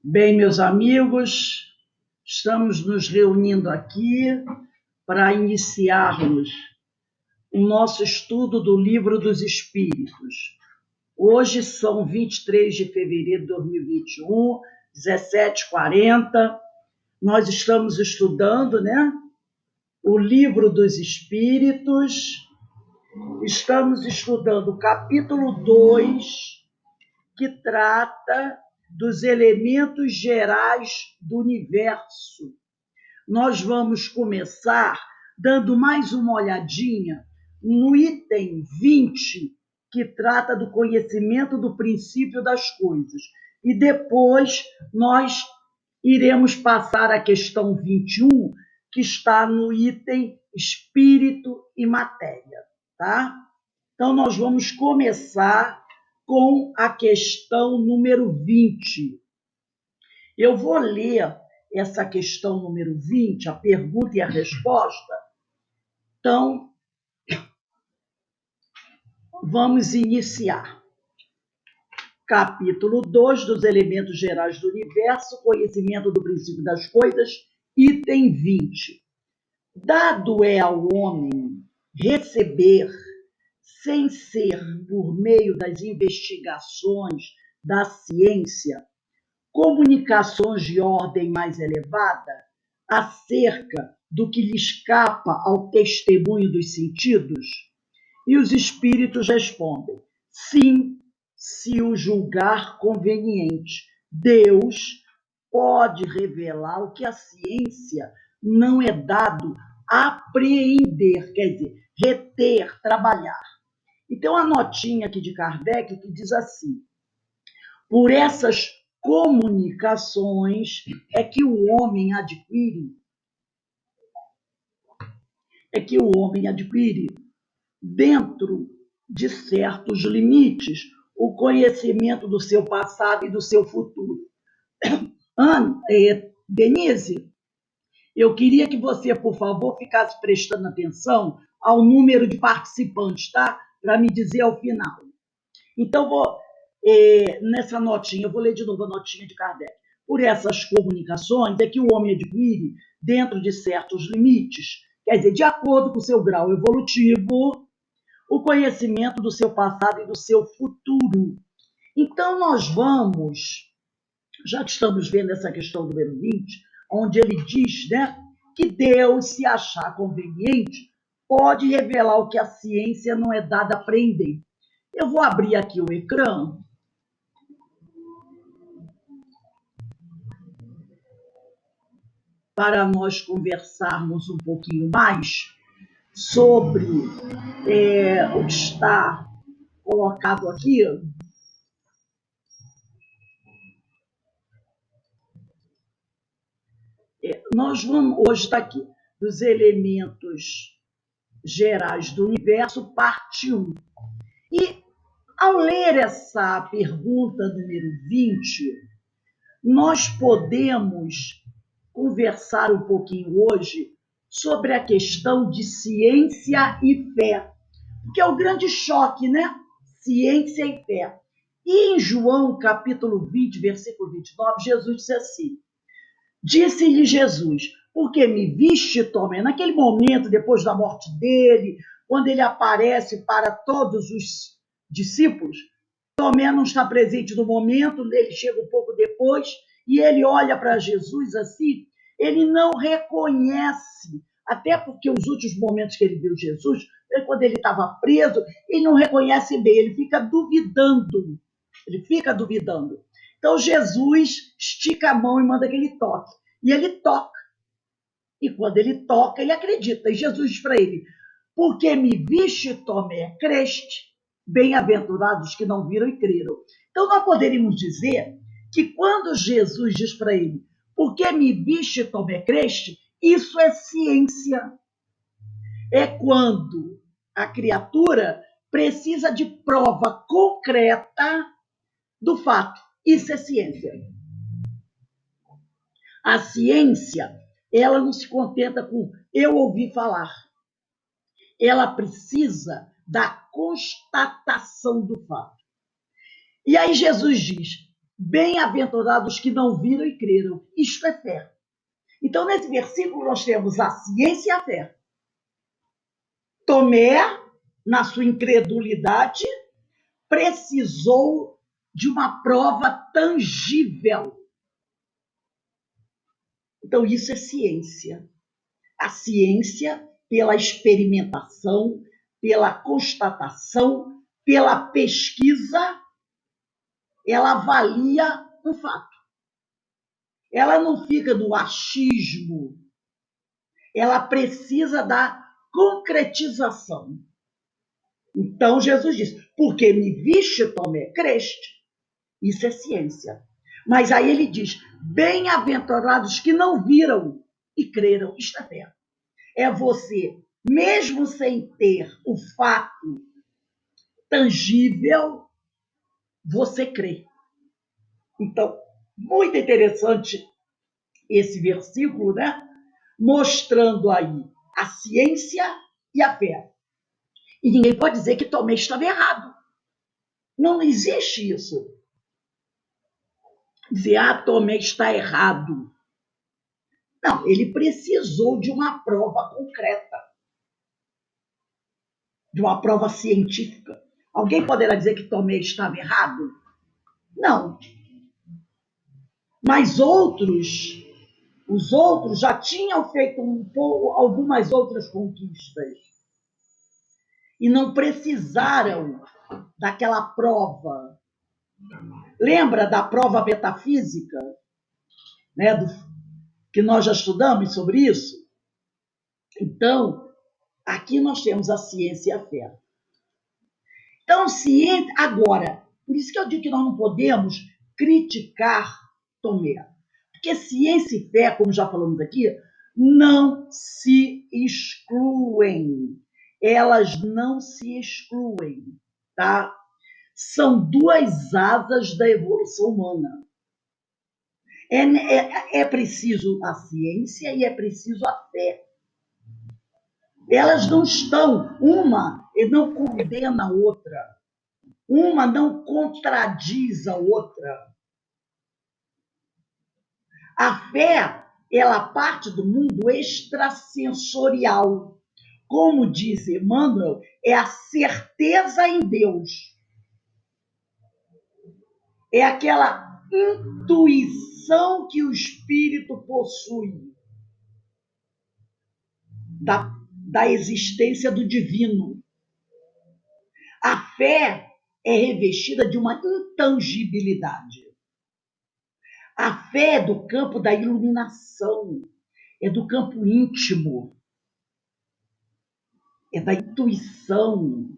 Bem, meus amigos, estamos nos reunindo aqui para iniciarmos o nosso estudo do Livro dos Espíritos. Hoje são 23 de fevereiro de 2021, 17h40. Nós estamos estudando, o Livro dos Espíritos. Estamos estudando o capítulo 2, que trata dos elementos gerais do universo. Nós vamos começar dando mais uma olhadinha no item 20, que trata do conhecimento do princípio das coisas. E depois nós iremos passar à questão 21, que está no item espírito e matéria, tá? Então, nós vamos começar com a questão número 20. Eu vou ler essa questão número 20, a pergunta e a resposta. Então, vamos iniciar. Capítulo 2 dos elementos gerais do universo, conhecimento do princípio das coisas, item 20. Dado é ao homem receber, sem ser por meio das investigações da ciência, comunicações de ordem mais elevada acerca do que lhe escapa ao testemunho dos sentidos? E os espíritos respondem: sim, se o julgar conveniente. Deus pode revelar o que a ciência não é dado apreender, quer dizer, reter, trabalhar. Então, a notinha aqui de Kardec que diz assim: por essas comunicações é que o homem adquire dentro de certos limites o conhecimento do seu passado e do seu futuro. Denise, eu queria que você, por favor, ficasse prestando atenção ao número de participantes, tá? Para me dizer ao final. Então, nessa notinha, eu vou ler de novo a notinha de Kardec. Por essas comunicações é que o homem adquire, dentro de certos limites, quer dizer, de acordo com o seu grau evolutivo, o conhecimento do seu passado e do seu futuro. Então, nós vamos, já que estamos vendo essa questão número 20, onde ele diz, que Deus, se achar conveniente, pode revelar o que a ciência não é dada a aprender. Eu vou abrir aqui o ecrã para nós conversarmos um pouquinho mais sobre o que está colocado aqui. Nós vamos, hoje está aqui, dos elementos gerais do universo, parte 1. E, ao ler essa pergunta número 20, nós podemos conversar um pouquinho hoje sobre a questão de ciência e fé, porque é o grande choque, Ciência e fé. E em João, capítulo 20, versículo 29, Jesus disse assim: disse-lhe Jesus, porque me viste, Tomé, naquele momento, depois da morte dele, quando ele aparece para todos os discípulos, Tomé não está presente no momento, ele chega um pouco depois, e ele olha para Jesus assim, ele não reconhece, até porque os últimos momentos que ele viu Jesus, quando ele estava preso, ele não reconhece bem, ele fica duvidando. Então Jesus estica a mão e manda que ele toque. E ele toca. E quando ele toca, ele acredita. E Jesus diz para ele: porque me viste, Tomé, creste. Bem-aventurados que não viram e creram. Então, nós poderíamos dizer que quando Jesus diz para ele: porque me viste, Tomé, creste, isso é ciência. É quando a criatura precisa de prova concreta do fato. Isso é ciência. A ciência, ela não se contenta com eu ouvi falar. Ela precisa da constatação do fato. E aí Jesus diz: Bem-aventurados que não viram e creram. Isto é fé. Então, nesse versículo, nós temos a ciência e a fé. Tomé, na sua incredulidade, precisou de uma prova tangível. Então, isso é ciência. A ciência, pela experimentação, pela constatação, pela pesquisa, ela avalia um fato. Ela não fica no achismo, ela precisa da concretização. Então Jesus diz, porque me viste, Tomé, creste. Isso é ciência. Mas aí ele diz, bem-aventurados que não viram e creram. Isto é fé. É você, mesmo sem ter o fato tangível, você crê. Então, muito interessante esse versículo, né? Mostrando aí a ciência e a fé. E ninguém pode dizer que Tomé estava errado. Não existe isso. Dizer, Tomé está errado. Não, ele precisou de uma prova concreta, de uma prova científica. Alguém poderá dizer que Tomé estava errado? Não. Mas os outros já tinham feito algumas outras conquistas e não precisaram daquela prova. Lembra da prova metafísica, né, que nós já estudamos sobre isso? Então, aqui nós temos a ciência e a fé. Então, ciência, agora, por isso que eu digo que nós não podemos criticar Tomé. Porque ciência e fé, como já falamos aqui, não se excluem. Elas não se excluem, tá? São duas asas da evolução humana. É preciso a ciência e é preciso a fé. Elas não estão, uma não condena a outra, uma não contradiz a outra. A fé, ela parte do mundo extrasensorial. Como diz Emmanuel, é a certeza em Deus. É aquela intuição que o espírito possui da existência do divino. A fé é revestida de uma intangibilidade. A fé é do campo da iluminação, é do campo íntimo, é da intuição.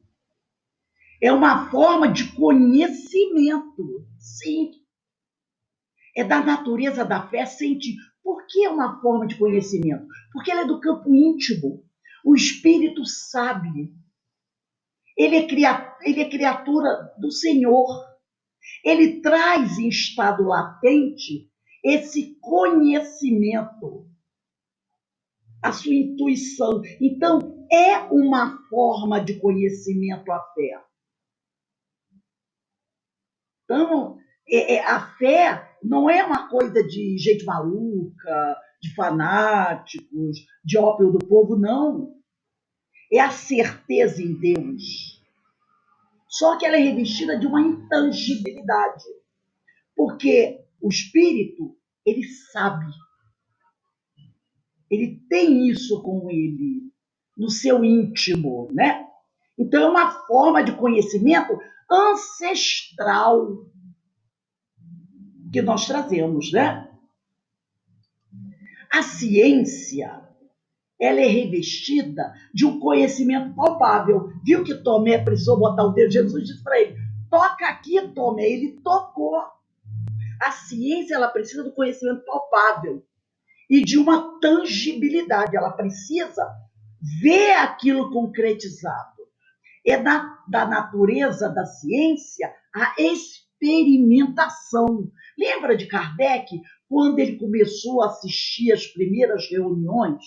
É uma forma de conhecimento, sim. É da natureza da fé sentir. Por que é uma forma de conhecimento? Porque ela é do campo íntimo. O espírito sabe. Ele é criatura do Senhor. Ele traz em estado latente esse conhecimento, a sua intuição. Então, é uma forma de conhecimento a fé. Então, a fé não é uma coisa de gente maluca, de fanáticos, de ópio do povo, não. É a certeza em Deus. Só que ela é revestida de uma intangibilidade. Porque o espírito, ele sabe. Ele tem isso com ele, no seu íntimo, né? Então, é uma forma de conhecimento ancestral que nós trazemos, né? A ciência, ela é revestida de um conhecimento palpável. Viu que Tomé precisou botar o dedo? Jesus disse para ele, toca aqui, Tomé. Ele tocou. A ciência, ela precisa do conhecimento palpável e de uma tangibilidade. Ela precisa ver aquilo concretizado. É da natureza da ciência a experimentação. Lembra de Kardec, quando ele começou a assistir às primeiras reuniões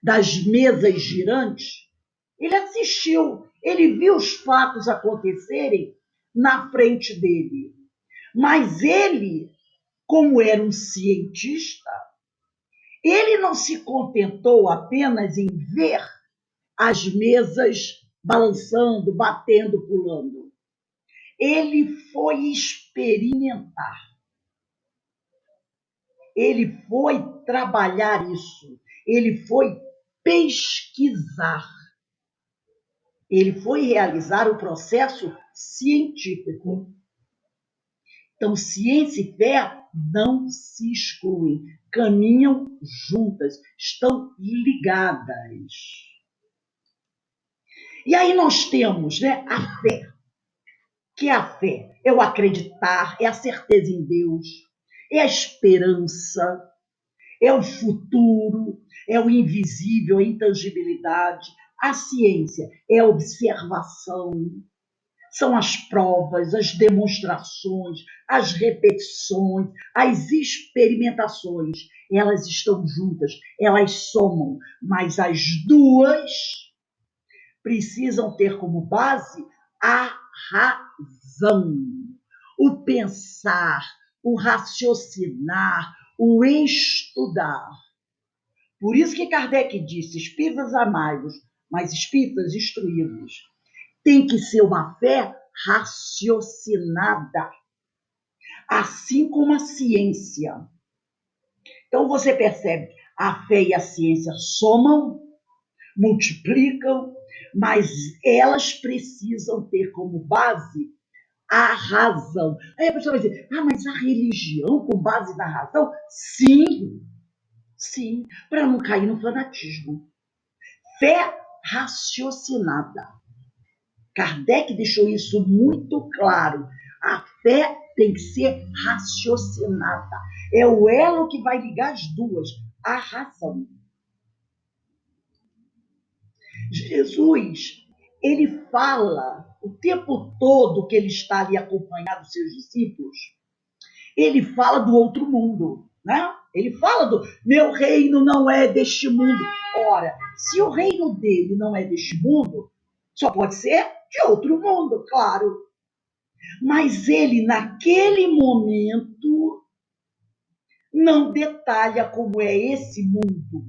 das mesas girantes? Ele assistiu, ele viu os fatos acontecerem na frente dele. Mas ele, como era um cientista, ele não se contentou apenas em ver as mesas balançando, batendo, pulando. Ele foi experimentar. Ele foi trabalhar isso. Ele foi pesquisar. Ele foi realizar o processo científico. Então, ciência e fé não se excluem, caminham juntas, estão ligadas. E aí nós temos, né, a fé, que é a fé, é o acreditar, é a certeza em Deus, é a esperança, é o futuro, é o invisível, a intangibilidade. A ciência é a observação, são as provas, as demonstrações, as repetições, as experimentações. Elas estão juntas, elas somam, mas as duas precisam ter como base a razão, o pensar, o raciocinar, o estudar. Por isso que Kardec disse: espíritas amai-vos, mas espíritas instruí-vos. Tem que ser uma fé raciocinada, assim como a ciência. Então você percebe, a fé e a ciência somam, multiplicam, mas elas precisam ter como base a razão. Aí a pessoa vai dizer: mas a religião com base na razão? Sim, sim, para não cair no fanatismo. Fé raciocinada. Kardec deixou isso muito claro. A fé tem que ser raciocinada. É o elo que vai ligar as duas, a razão. Jesus, ele fala o tempo todo que ele está ali acompanhado dos seus discípulos, ele fala do outro mundo, né? Ele fala do meu reino não é deste mundo. Ora, se o reino dele não é deste mundo, só pode ser de outro mundo, claro. Mas ele, naquele momento, não detalha como é esse mundo.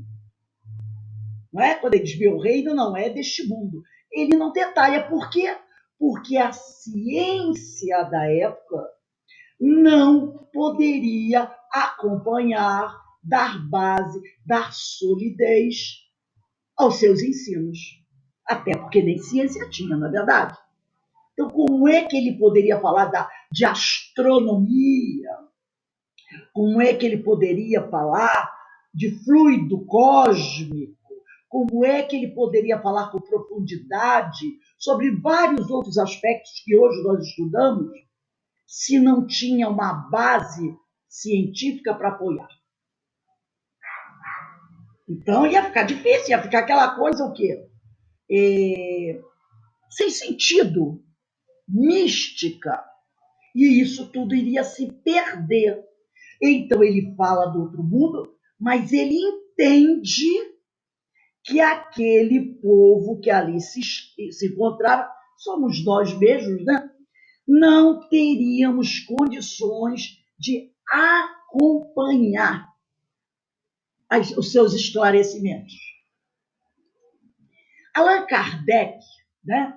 Não é? Quando ele diz meu reino não é deste mundo. Ele não detalha. Por quê? Porque a ciência da época não poderia acompanhar, dar base, dar solidez aos seus ensinos. Até porque nem ciência tinha, não é verdade? Então, como é que ele poderia falar de astronomia? Como é que ele poderia falar de fluido cósmico? Como é que ele poderia falar com profundidade sobre vários outros aspectos que hoje nós estudamos, se não tinha uma base científica para apoiar? Então ia ficar difícil, ia ficar aquela coisa o quê? Sem sentido, mística. E isso tudo iria se perder. Então ele fala do outro mundo, mas ele entende que aquele povo que ali se encontrava, somos nós mesmos, né? Não teríamos condições de acompanhar os seus esclarecimentos. Allan Kardec, né?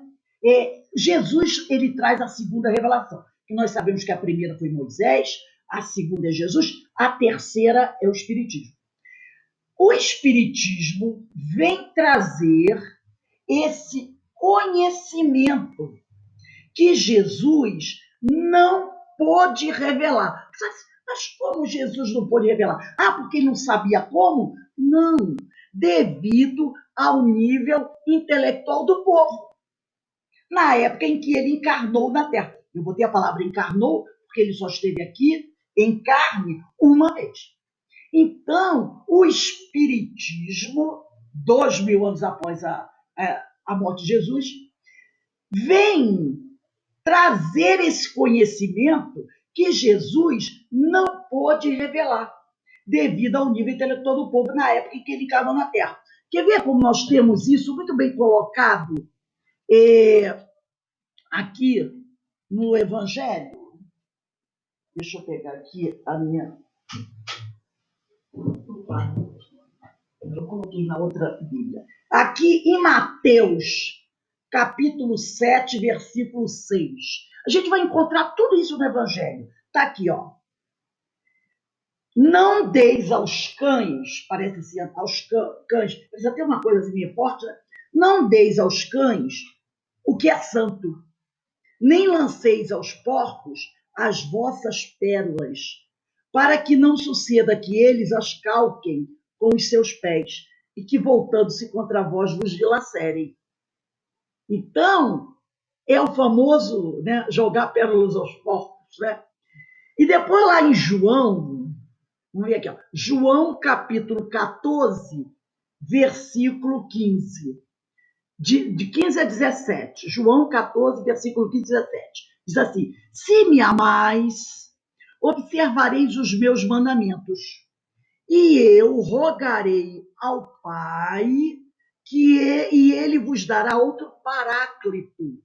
Jesus, ele traz a segunda revelação, que nós sabemos que a primeira foi Moisés, a segunda é Jesus, a terceira é o Espiritismo. O Espiritismo vem trazer esse conhecimento que Jesus não pôde revelar. Mas como Jesus não pôde revelar? Porque ele não sabia como? Não, devido ao nível intelectual do povo. Na época em que ele encarnou na Terra. Eu botei a palavra encarnou, porque ele só esteve aqui em carne uma vez. Então, o Espiritismo, 2000 anos após a morte de Jesus, vem trazer esse conhecimento que Jesus não pôde revelar, devido ao nível intelectual do povo na época em que ele encarnou na Terra. Quer ver como nós temos isso muito bem colocado aqui no Evangelho? Deixa eu pegar aqui a minha. Eu coloquei na outra Bíblia. Aqui em Mateus, capítulo 7, versículo 6. A gente vai encontrar tudo isso no Evangelho. Está aqui, ó. Não deis aos cães, parece assim, aos cães, precisa ter uma coisa assim meio forte, né? Não deis aos cães o que é santo, nem lanceis aos porcos as vossas pérolas, para que não suceda que eles as calquem com os seus pés, e que, voltando-se contra vós, vos dilacerem. Então, é o famoso, né, jogar pérolas aos porcos. Né? E depois lá em João, vamos ver aqui, ó, João capítulo 14, versículo 15. De 15 a 17. João 14, versículo 15 a 17. Diz assim: se me amais, observareis os meus mandamentos, e eu rogarei ao Pai, e ele vos dará outro paráclito,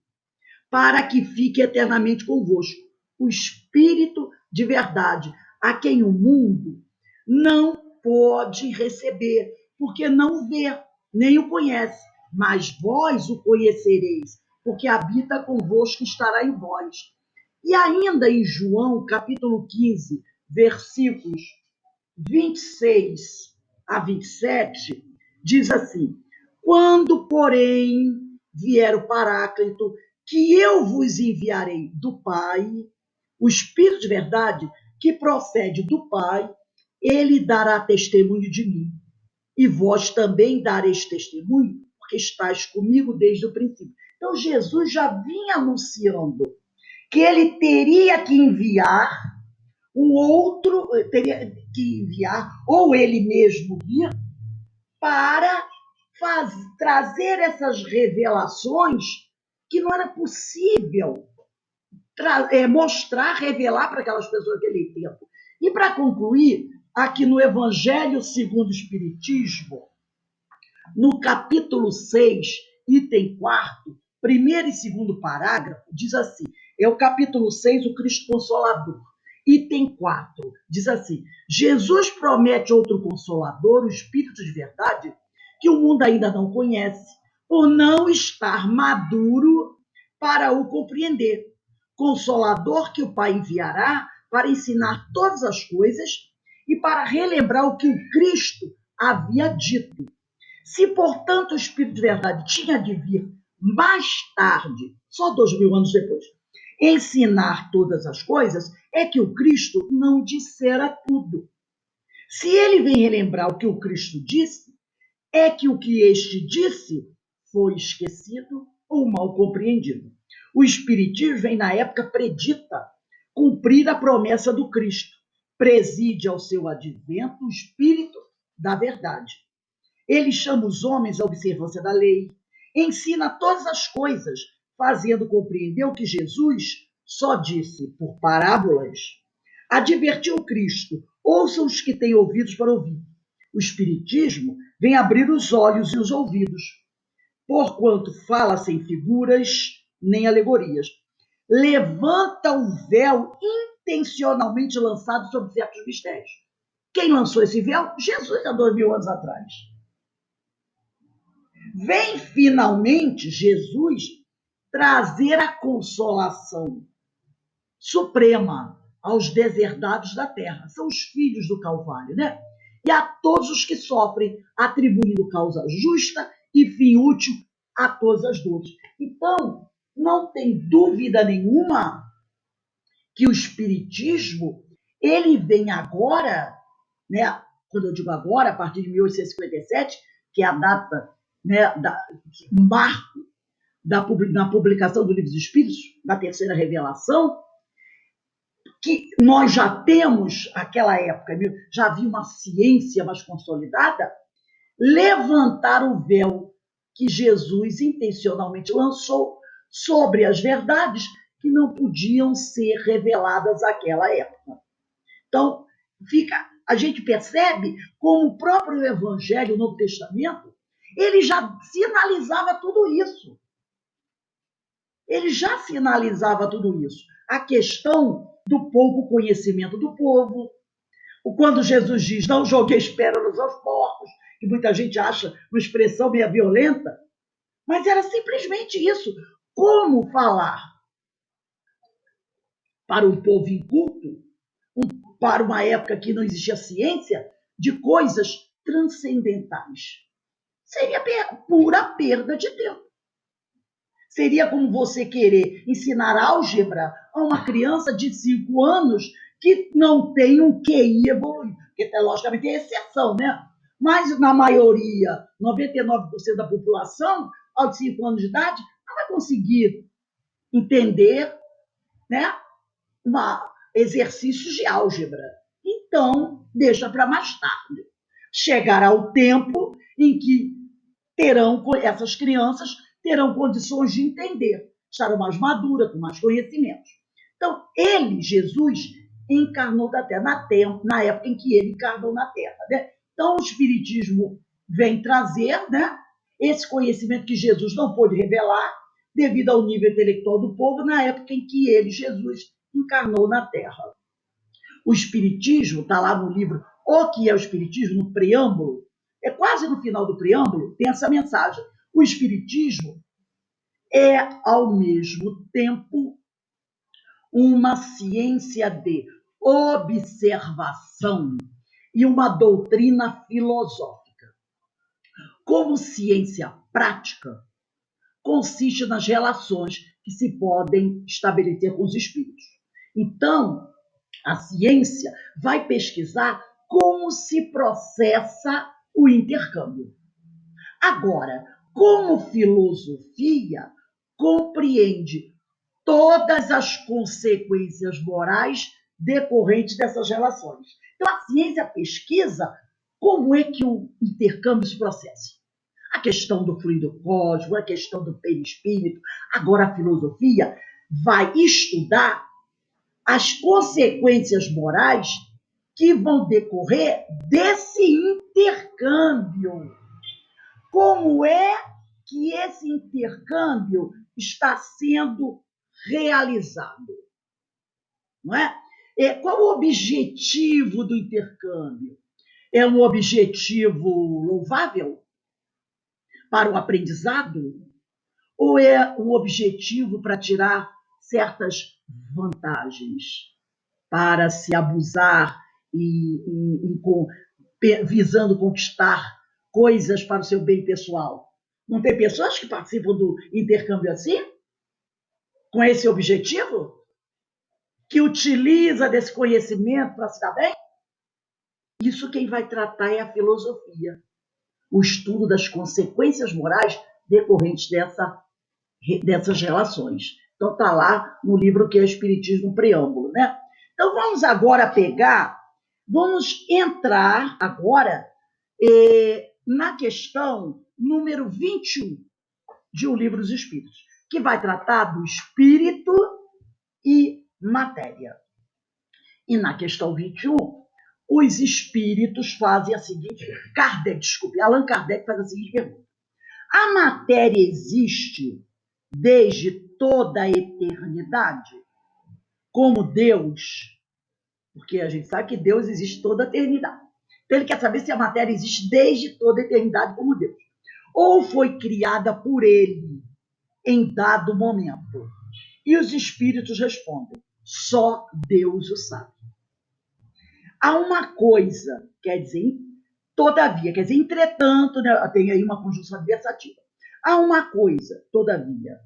para que fique eternamente convosco, o Espírito de verdade, a quem o mundo não pode receber, porque não vê, nem o conhece, mas vós o conhecereis, porque habita convosco e estará em vós. E ainda em João, capítulo 15, versículos 26 a 27, diz assim: quando, porém, vier o Paráclito, que eu vos enviarei do Pai, o Espírito de verdade, que procede do Pai, ele dará testemunho de mim. E vós também dareis testemunho, porque estáis comigo desde o princípio. Então, Jesus já vinha anunciando que ele teria que enviar um outro, teria que enviar, ou ele mesmo vir, para trazer essas revelações que não era possível mostrar, revelar para aquelas pessoas naquele tempo. E para concluir, aqui no Evangelho segundo o Espiritismo, no capítulo 6, item 4, primeiro e segundo parágrafo, diz assim, é o capítulo 6, o Cristo Consolador. Item 4, diz assim, Jesus promete outro Consolador, o Espírito de verdade, que o mundo ainda não conhece, por não estar maduro para o compreender. Consolador que o Pai enviará para ensinar todas as coisas e para relembrar o que o Cristo havia dito. Se, portanto, o Espírito de verdade tinha de vir mais tarde, só 2000 anos depois, ensinar todas as coisas, é que o Cristo não dissera tudo. Se ele vem relembrar o que o Cristo disse, é que o que este disse foi esquecido ou mal compreendido. O Espiritismo vem na época predita cumprir a promessa do Cristo. Preside ao seu advento o Espírito da verdade. Ele chama os homens à observância da lei, ensina todas as coisas, fazendo compreender o que Jesus só disse por parábolas. Advertiu Cristo: ouçam os que têm ouvidos para ouvir. O Espiritismo vem abrir os olhos e os ouvidos, porquanto fala sem figuras nem alegorias. Levanta o véu intencionalmente lançado sobre certos mistérios. Quem lançou esse véu? Jesus, há 2000 anos atrás. Vem finalmente Jesus trazer a consolação suprema aos deserdados da terra. São os filhos do Calvário, né? E a todos os que sofrem, atribuindo causa justa e fim útil a todas as dores. Então, não tem dúvida nenhuma que o Espiritismo, ele vem agora, né? Quando eu digo agora, a partir de 1857, que é a data, né, marco na publicação do Livro dos Espíritos, da terceira revelação, que nós já temos, aquela época, já havia uma ciência mais consolidada, levantar o véu que Jesus intencionalmente lançou sobre as verdades que não podiam ser reveladas naquela época. Então, a gente percebe como o próprio Evangelho, o Novo Testamento, ele já sinalizava tudo isso. Ele já sinalizava tudo isso. A questão do pouco conhecimento do povo. Quando Jesus diz, não jogueis pérolas aos porcos, que muita gente acha uma expressão meio violenta, mas era simplesmente isso. Como falar para um povo inculto, para uma época que não existia ciência, de coisas transcendentais? Seria pura perda de tempo. Seria como você querer ensinar álgebra a uma criança de 5 anos que não tem um QI evoluído. Porque, logicamente, tem exceção, né? Mas, na maioria, 99% da população, aos 5 anos de idade, não vai conseguir entender, né, exercícios de álgebra. Então, deixa para mais tarde. Chegará o tempo em que essas crianças terão condições de entender, estarão mais maduras, com mais conhecimentos. Então, ele, Jesus, encarnou na época em que ele encarnou na Terra. Né? Então, o Espiritismo vem trazer, né, esse conhecimento que Jesus não pôde revelar, devido ao nível intelectual do povo, na época em que ele, Jesus, encarnou na Terra. O Espiritismo, está lá no livro O que é o Espiritismo, no preâmbulo, quase no final do preâmbulo, tem essa mensagem. O Espiritismo é, ao mesmo tempo, uma ciência de observação e uma doutrina filosófica. Como ciência prática, consiste nas relações que se podem estabelecer com os espíritos. Então, a ciência vai pesquisar como se processa o intercâmbio. Agora, como filosofia, compreende todas as consequências morais decorrentes dessas relações. Então, a ciência pesquisa como é que o intercâmbio se processa. A questão do fluido cósmico, a questão do perispírito. Agora, a filosofia vai estudar as consequências morais que vão decorrer desse intercâmbio. Como é que esse intercâmbio está sendo realizado? Não é? Qual o objetivo do intercâmbio? É um objetivo louvável para o aprendizado? Ou é um objetivo para tirar certas vantagens, para se abusar visando conquistar coisas para o seu bem pessoal? Não tem pessoas que participam do intercâmbio assim? Com esse objetivo? Que utiliza desse conhecimento para se dar bem? Isso quem vai tratar é a filosofia. O estudo das consequências morais decorrentes dessas relações. Então, está lá no livro que é o Espiritismo Preâmbulo, né? Então, vamos agora vamos entrar agora na questão número 21 de O Livro dos Espíritos, que vai tratar do espírito e matéria. E na questão 21, os espíritos fazem a seguinte... Allan Kardec faz a seguinte pergunta. A matéria existe desde toda a eternidade, como Deus? Porque a gente sabe que Deus existe toda a eternidade. Então ele quer saber se a matéria existe desde toda a eternidade como Deus. Ou foi criada por ele em dado momento. E os espíritos respondem, só Deus o sabe. Há uma coisa, quer dizer, todavia, quer dizer, entretanto, né, tem aí uma conjunção adversativa. Há uma coisa, todavia,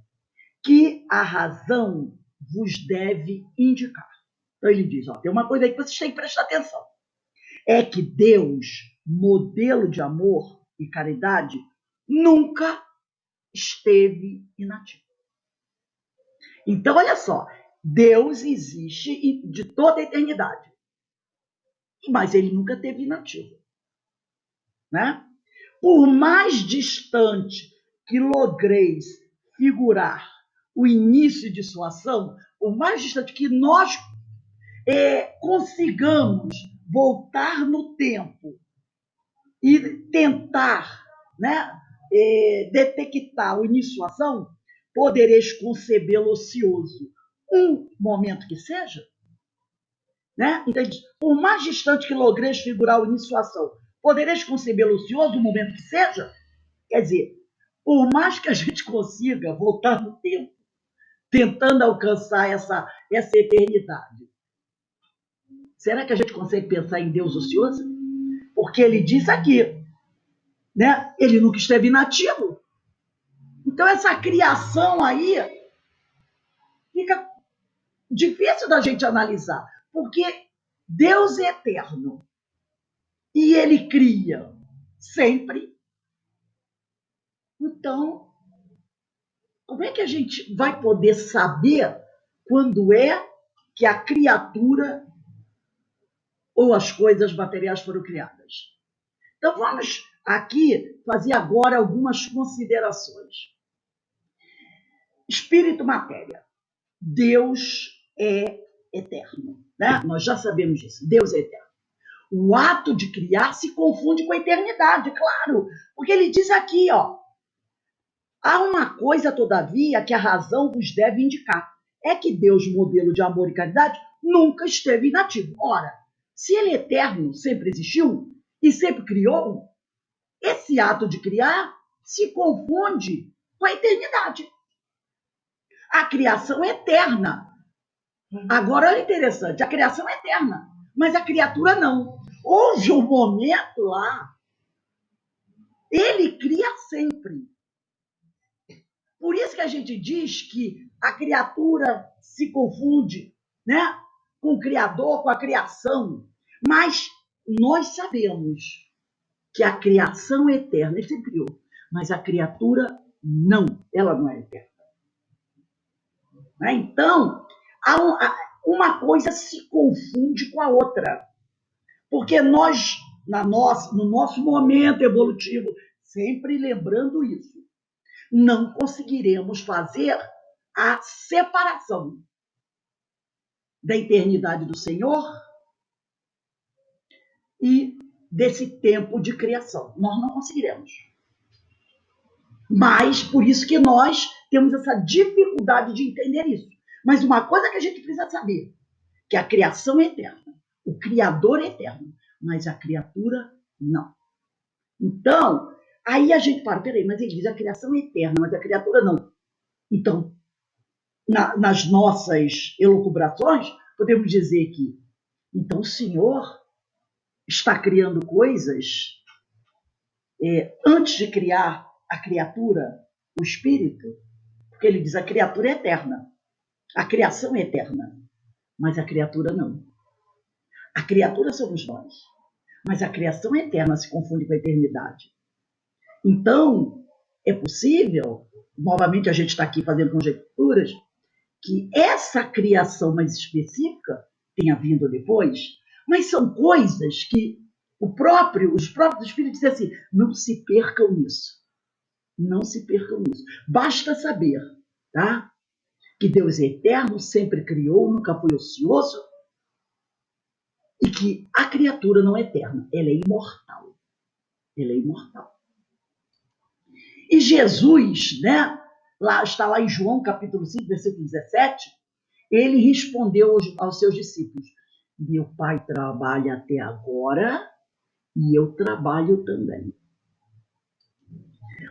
que a razão vos deve indicar. Então ele diz, tem uma coisa aí que vocês têm que prestar atenção. É que Deus, modelo de amor e caridade, nunca esteve inativo. Então, olha só, Deus existe de toda a eternidade, mas ele nunca esteve inativo. Né? Por mais distante que logreis figurar o início de sua ação, por mais distante que nós consigamos voltar no tempo e tentar, né, detectar o início de sua ação, podereis concebê-lo ocioso um momento que seja, né? Então, ele diz, por mais distante que logreis figurar o início da ação, podereis concebê-lo ocioso, o momento que seja? Quer dizer, por mais que a gente consiga voltar no tempo, tentando alcançar essa eternidade, será que a gente consegue pensar em Deus ocioso? Porque ele diz aqui, né? Ele nunca esteve inativo. Então, essa criação aí fica difícil da gente analisar, porque Deus é eterno e ele cria sempre. Então, como é que a gente vai poder saber quando é que a criatura ou as coisas materiais foram criadas? Então, vamos aqui fazer agora algumas considerações. Espírito, matéria. Deus é eterno, né? Nós já sabemos disso. Deus é eterno. O ato de criar se confunde com a eternidade, claro, porque ele diz aqui, ó, há uma coisa, todavia, que a razão vos deve indicar. É que Deus, modelo de amor e caridade, nunca esteve inativo. Ora, se ele é eterno, sempre existiu e sempre criou, esse ato de criar se confunde com a eternidade. A criação é eterna. Agora, olha interessante, a criação é eterna, mas a criatura não. Houve um momento lá, ele cria sempre. Por isso que a gente diz que a criatura se confunde, né, com o Criador, com a criação. Mas nós sabemos que a criação é eterna, ele sempre criou, mas a criatura não, ela não é eterna. Então, uma coisa se confunde com a outra, porque nós, no nosso momento evolutivo, sempre lembrando isso, não conseguiremos fazer a separação da eternidade do Senhor e desse tempo de criação. Nós não conseguiremos. Mas por isso que nós temos essa dificuldade de entender isso. Mas uma coisa que a gente precisa saber, que a criação é eterna, o Criador é eterno, mas a criatura não. Então, aí a gente para, peraí, mas ele diz a criação é eterna, mas a criatura não. Então, nas nossas elucubrações, podemos dizer que, então o Senhor está criando coisas antes de criar a criatura, o espírito, porque ele diz a criatura é eterna, a criação é eterna, mas a criatura não. A criatura somos nós, mas a criação é eterna, se confunde com a eternidade. Então, é possível, novamente a gente está aqui fazendo conjecturas, que essa criação mais específica tenha vindo depois, mas são coisas que os próprios espíritos dizem assim, não se percam nisso. Não se percam nisso. Basta saber, tá? Que Deus é eterno, sempre criou, nunca foi ocioso, e que a criatura não é eterna, ela é imortal. Ela é imortal. E Jesus, né, está lá em João, capítulo 5, versículo 17, ele respondeu aos seus discípulos, meu pai trabalha até agora e eu trabalho também.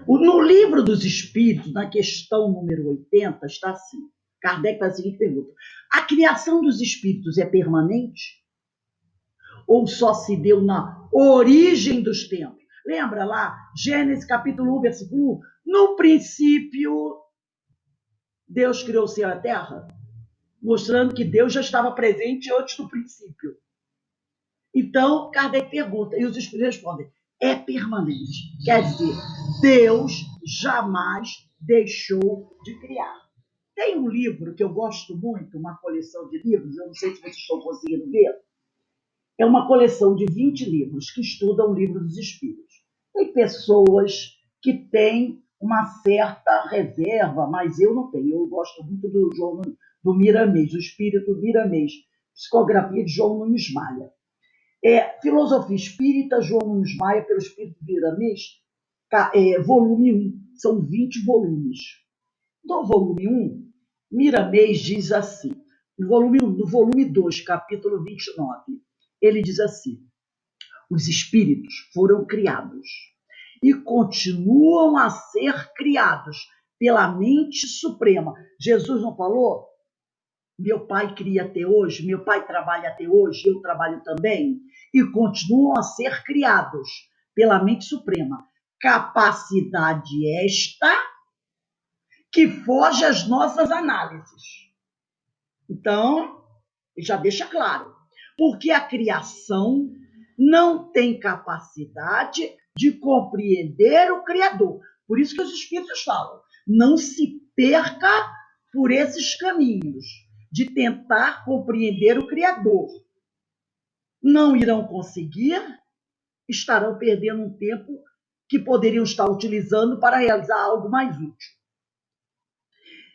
No livro dos Espíritos, na questão número 80, está assim, Kardec faz a seguinte pergunta, a criação dos Espíritos é permanente? Ou só se deu na origem dos tempos? Lembra lá, Gênesis capítulo 1, versículo 1, no princípio, Deus criou o céu e a terra, mostrando que Deus já estava presente antes do princípio. Então, Kardec pergunta, e os espíritos respondem, é permanente. Quer dizer, Deus jamais deixou de criar. Tem um livro que eu gosto muito, uma coleção de livros, eu não sei se vocês estão conseguindo ver, é uma coleção de 20 livros que estudam o livro dos espíritos. Tem pessoas que têm uma certa reserva, mas eu não tenho. Eu gosto muito do Miramês, do espírito Miramês, psicografia de João Nunes Maia. Filosofia Espírita, João Nunes Maia, pelo Espírito Miramês, volume 1, são 20 volumes. No volume 1, Miramês diz assim, no volume 2, capítulo 29, ele diz assim: os espíritos foram criados e continuam a ser criados pela mente suprema. Jesus não falou? Meu pai cria até hoje, meu pai trabalha até hoje, eu trabalho também, e continuam a ser criados pela mente suprema. Capacidade esta que foge às nossas análises. Então, já deixa claro, porque a criação não tem capacidade de compreender o Criador. Por isso que os Espíritos falam, não se perca por esses caminhos de tentar compreender o Criador. Não irão conseguir, estarão perdendo um tempo que poderiam estar utilizando para realizar algo mais útil.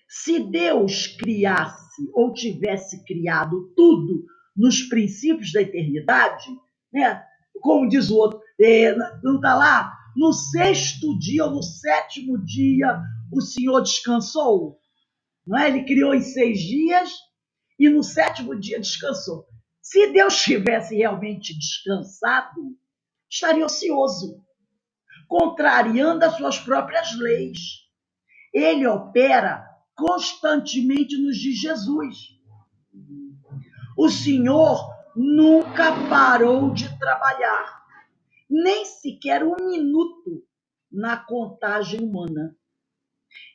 Se Deus criasse ou tivesse criado tudo nos princípios da eternidade, né? Como diz o outro, não está lá? No sexto dia ou no sétimo dia o Senhor descansou. Não é? Ele criou em 6 dias e no sétimo dia descansou. Se Deus tivesse realmente descansado, estaria ocioso, contrariando as suas próprias leis. Ele opera constantemente, nos diz Jesus. O Senhor nunca parou de trabalhar, nem sequer um minuto na contagem humana.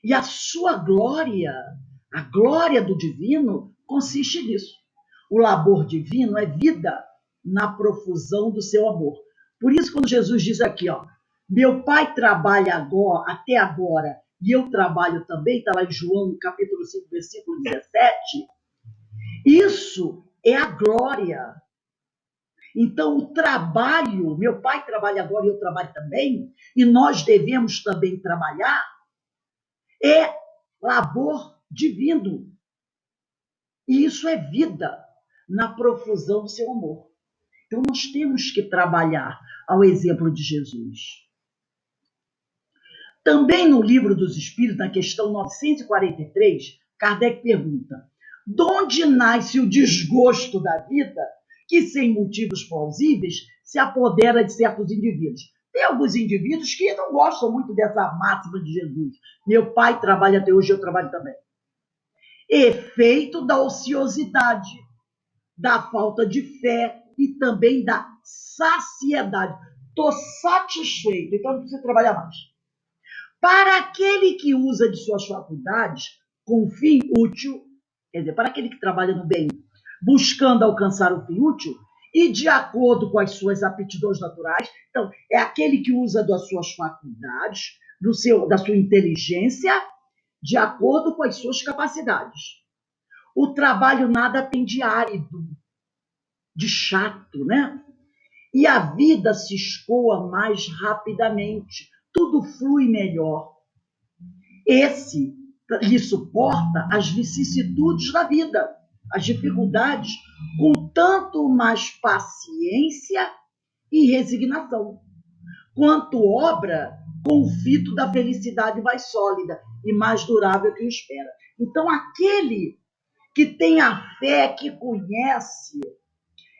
E a sua glória, a glória do divino, consiste nisso. O labor divino é vida na profusão do seu amor. Por isso, quando Jesus diz aqui, ó, meu pai trabalha agora, até agora, e eu trabalho também, está lá em João, capítulo 5, versículo 17, isso é a glória. Então, o trabalho, meu pai trabalha agora e eu trabalho também, e nós devemos também trabalhar, é labor divino. E isso é vida na profusão do seu amor. Então, nós temos que trabalhar ao exemplo de Jesus. Também no Livro dos Espíritos, na questão 943, Kardec pergunta: de onde nasce o desgosto da vida que, sem motivos plausíveis, se apodera de certos indivíduos? Tem alguns indivíduos que não gostam muito dessa máxima de Jesus. Meu pai trabalha até hoje, eu trabalho também. Efeito da ociosidade, da falta de fé e também da saciedade. Estou satisfeito, então não preciso trabalhar mais. Para aquele que usa de suas faculdades com fim útil, quer dizer, para aquele que trabalha no bem, buscando alcançar o fim útil e de acordo com as suas aptidões naturais, então, é aquele que usa das suas faculdades, da sua inteligência, de acordo com as suas capacidades. O trabalho nada tem de árido, de chato, né? E a vida se escoa mais rapidamente, tudo flui melhor. Esse lhe suporta as vicissitudes da vida, as dificuldades, com tanto mais paciência e resignação, quanto obra com o fito da felicidade mais sólida e mais durável que o espera. Então, aquele que tem a fé, que conhece,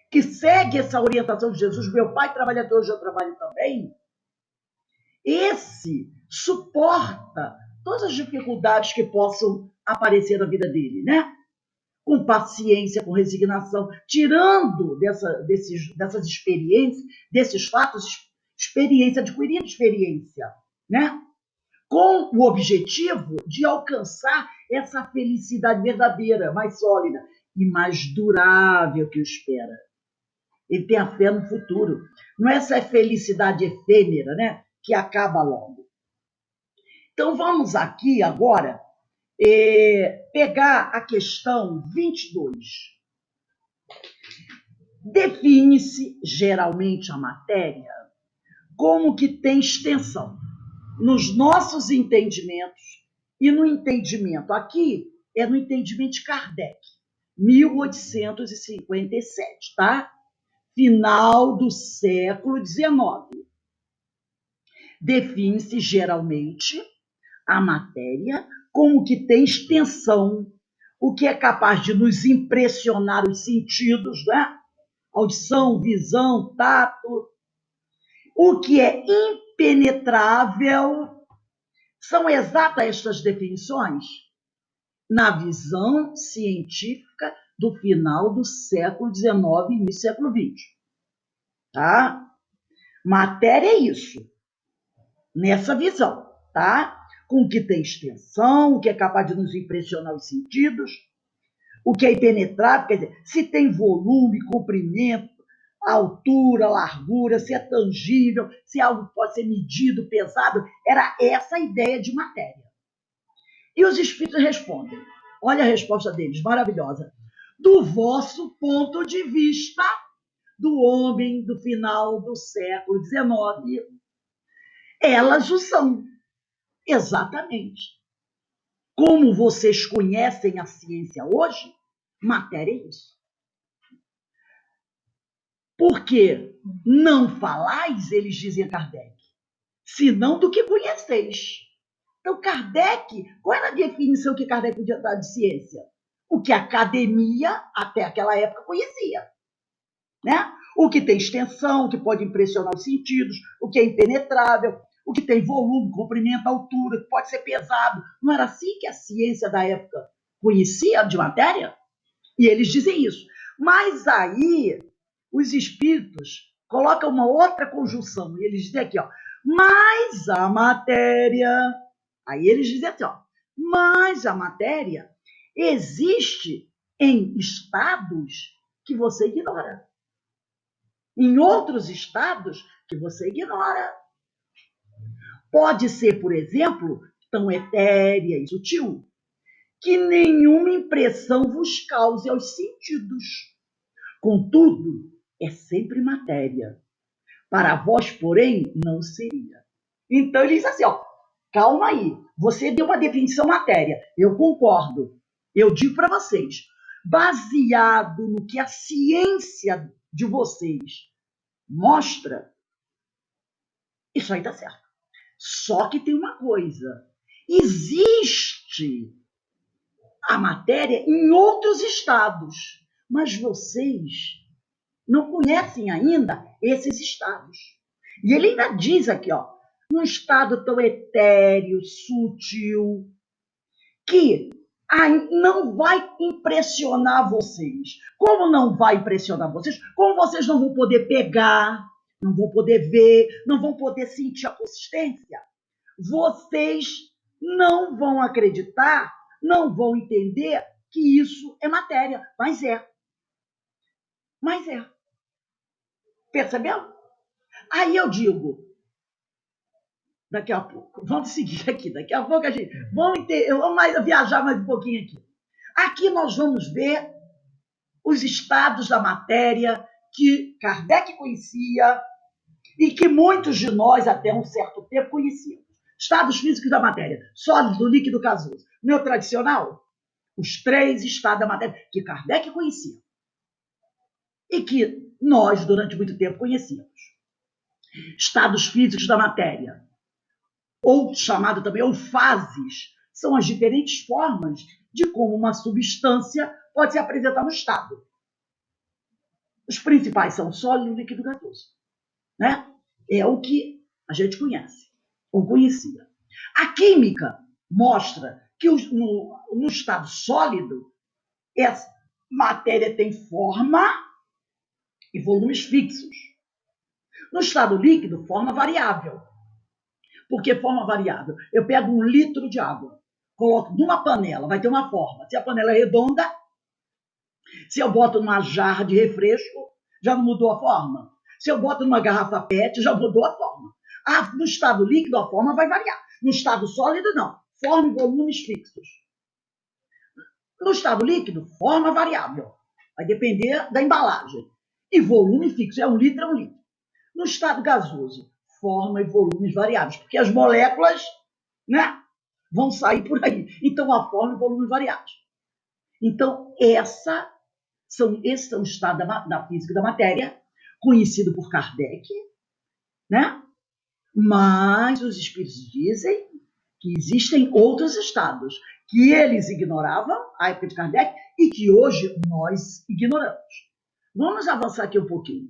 que segue essa orientação de Jesus, meu pai trabalha até hoje, eu trabalho também, esse suporta todas as dificuldades que possam aparecer na vida dele, né? Com paciência, com resignação, tirando dessas experiências, desses fatos, experiência, adquirindo experiência, né? Com o objetivo de alcançar essa felicidade verdadeira, mais sólida e mais durável que o espera. Ele tem a fé no futuro. Não é essa felicidade efêmera, né? Que acaba logo. Então, vamos aqui agora pegar a questão 22. Define-se geralmente a matéria como que tem extensão nos nossos entendimentos e no entendimento. Aqui é no entendimento de Kardec, 1857, tá? Final do século XIX. Define-se geralmente a matéria como que tem extensão, o que é capaz de nos impressionar os sentidos, né? Audição, visão, tato, o que é impenetrável. São exatas estas definições na visão científica do final do século XIX e início do século XX. Tá? Matéria é isso, nessa visão, tá? Com o que tem extensão, o que é capaz de nos impressionar os sentidos, o que é impenetrável, quer dizer, se tem volume, comprimento, altura, largura, se é tangível, se algo pode ser medido, pesado, era essa a ideia de matéria. E os espíritos respondem, olha a resposta deles, maravilhosa, do vosso ponto de vista do homem do final do século XIX, elas o são, exatamente. Como vocês conhecem a ciência hoje, matéria é isso. Porque não falais, eles dizem a Kardec, senão do que conheceis. Então, Kardec, qual era a definição que Kardec podia dar de ciência? O que a academia, até aquela época, conhecia. Né? O que tem extensão, o que pode impressionar os sentidos, o que é impenetrável, o que tem volume, comprimento, altura, que pode ser pesado. Não era assim que a ciência da época conhecia de matéria? E eles dizem isso. Mas aí, os espíritos colocam uma outra conjunção, e eles dizem aqui, ó, mas a matéria... Aí eles dizem assim, ó, mas a matéria existe em estados que você ignora. Em outros estados que você ignora. Pode ser, por exemplo, tão etérea e sutil, que nenhuma impressão vos cause aos sentidos. Contudo, é sempre matéria. Para vós, porém, não seria. Então ele diz assim, ó, calma aí, você deu uma definição matéria, eu concordo. Eu digo para vocês, baseado no que a ciência de vocês mostra, isso aí tá certo. Só que tem uma coisa, existe a matéria em outros estados, mas vocês não conhecem ainda esses estados. E ele ainda diz aqui, ó, num estado tão etéreo, sutil, que não vai impressionar vocês. Como não vai impressionar vocês? Como vocês não vão poder pegar, não vão poder ver, não vão poder sentir a consistência, vocês não vão acreditar, não vão entender que isso é matéria, mas é. Mas é. Percebeu? Aí eu digo, daqui a pouco, vamos seguir aqui, daqui a pouco a gente, vamos viajar mais um pouquinho aqui. Aqui nós vamos ver os estados da matéria que Kardec conhecia e que muitos de nós, até um certo tempo, conhecíamos. Estados físicos da matéria, sólido, líquido, gasoso. Não é tradicional? Os 3 estados da matéria que Kardec conhecia e que nós, durante muito tempo, conhecíamos. Estados físicos da matéria, ou chamado também, ou fases, são as diferentes formas de como uma substância pode se apresentar no estado. Os principais são sólido, líquido e gasoso. Né? É o que a gente conhece, ou conhecia. A química mostra que no estado sólido, essa matéria tem forma e volumes fixos. No estado líquido, forma variável. Por que forma variável? Eu pego 1 litro de água, coloco numa panela, vai ter uma forma. Se a panela é redonda, se eu boto numa jarra de refresco, já não mudou a forma. Se eu boto numa garrafa PET, já mudou a forma. No estado líquido, a forma vai variar. No estado sólido, não. Forma e volumes fixos. No estado líquido, forma variável. Vai depender da embalagem. E volume fixo, é 1 litro, é 1 litro. No estado gasoso, forma e volumes variáveis, porque as moléculas, né, vão sair por aí. Então, a forma e volumes variáveis. Então, esses são o estado da física da matéria, conhecido por Kardec, né? Mas os espíritos dizem que existem outros estados, que eles ignoravam, à época de Kardec, e que hoje nós ignoramos. Vamos avançar aqui um pouquinho.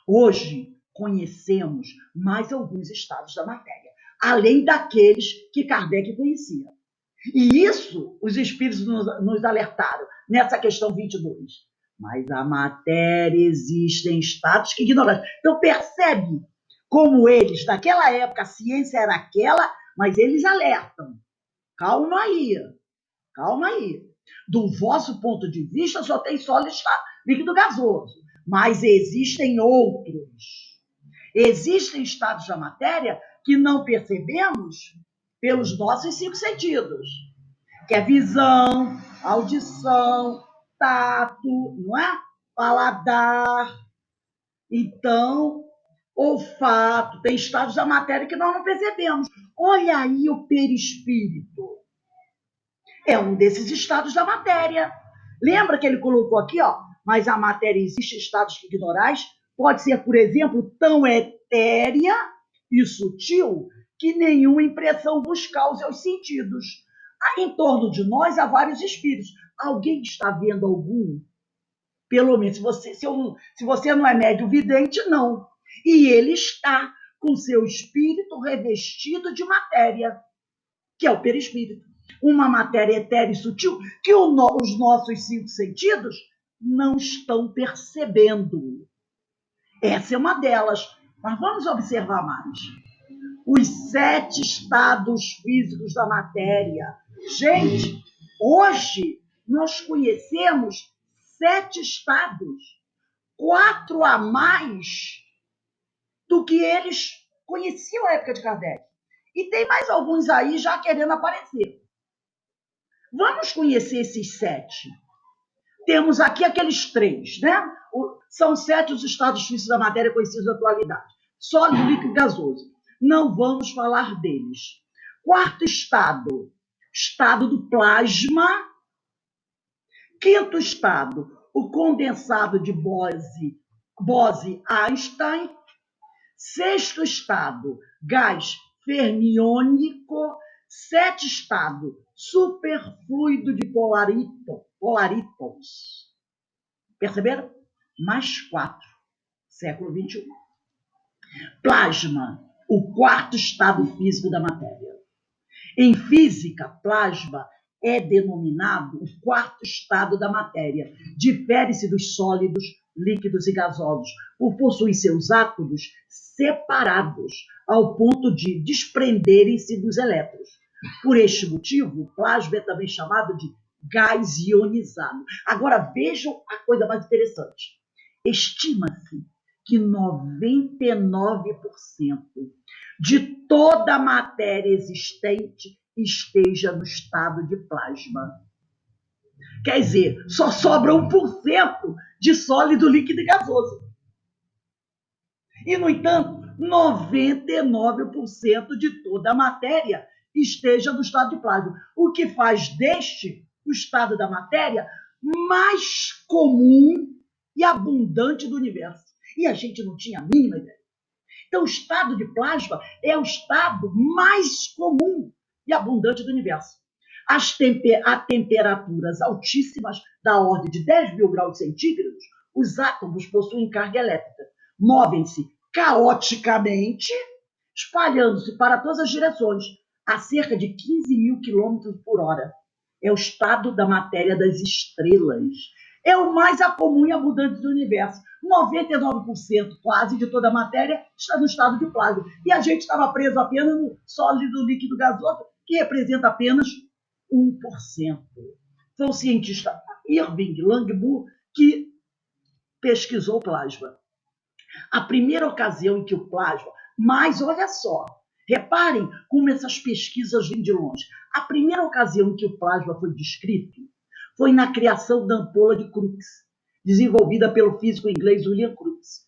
Hoje conhecemos mais alguns estados da matéria, além daqueles que Kardec conhecia. E isso os espíritos nos alertaram nessa questão 22. Mas a matéria existem estados que ignoramos. Então percebe como eles, naquela época, a ciência era aquela, mas eles alertam. Calma aí, calma aí. Do vosso ponto de vista, só tem sólido, líquido, gasoso. Mas existem outros. Existem estados da matéria que não percebemos pelos nossos 5 sentidos, que é visão, audição, tato, não é? Paladar. Então, olfato, tem estados da matéria que nós não percebemos. Olha aí o perispírito. É um desses estados da matéria. Lembra que ele colocou aqui, ó? Mas a matéria existe estados que ignorais. Pode ser, por exemplo, tão etérea e sutil que nenhuma impressão vos cause aos sentidos. Em torno de nós há vários espíritos. Alguém está vendo algum? Pelo menos, se você não é médio vidente, não. E ele está com seu espírito revestido de matéria, que é o perispírito. Uma matéria etérea e sutil que os nossos 5 sentidos não estão percebendo. Essa é uma delas. Mas vamos observar mais. Os 7 estados físicos da matéria. Gente, hoje nós conhecemos 7 estados, 4 a mais do que eles conheciam na época de Kardec. E tem mais alguns aí já querendo aparecer. Vamos conhecer esses 7. Temos aqui aqueles 3, né? São 7 os estados físicos da matéria conhecidos na atualidade. Sólido, líquido e gasoso. Não vamos falar deles. 4º estado, estado do plasma. 5º estado, o condensado de Bose-Einstein. 6º estado, gás fermiônico. 7º estado, superfluido de polaritons. Perceberam? Mais 4, século XXI. Plasma, o 4º estado físico da matéria. Em física, plasma é denominado o 4º estado da matéria. Difere-se dos sólidos, líquidos e gasosos, por possuir seus átomos separados, ao ponto de desprenderem-se dos elétrons. Por este motivo, o plasma é também chamado de gás ionizado. Agora vejam a coisa mais interessante. Estima-se que 99% de toda a matéria existente esteja no estado de plasma. Quer dizer, só sobra 1% de sólido, líquido e gasoso. E, no entanto, 99% de toda a matéria esteja no estado de plasma, o que faz deste, o estado da matéria, mais comum e abundante do universo. E a gente não tinha a mínima ideia. Então, o estado de plasma é o estado mais comum e abundante do universo. A temperaturas altíssimas, da ordem de 10.000 graus centígrados, os átomos possuem carga elétrica, movem-se caoticamente, espalhando-se para todas as direções, a cerca de 15.000 quilômetros por hora. É o estado da matéria das estrelas. É o mais comum e abundante do universo. 99% quase de toda a matéria está no estado de plasma. E a gente estava preso apenas no sólido, líquido, gasoso, que representa apenas 1%. Foi o cientista Irving Langmuir que pesquisou o plasma. A primeira ocasião em que o plasma... Mas olha só, reparem como essas pesquisas vêm de longe. A primeira ocasião em que o plasma foi descrito foi na criação da ampola de Crookes, desenvolvida pelo físico inglês William Crookes,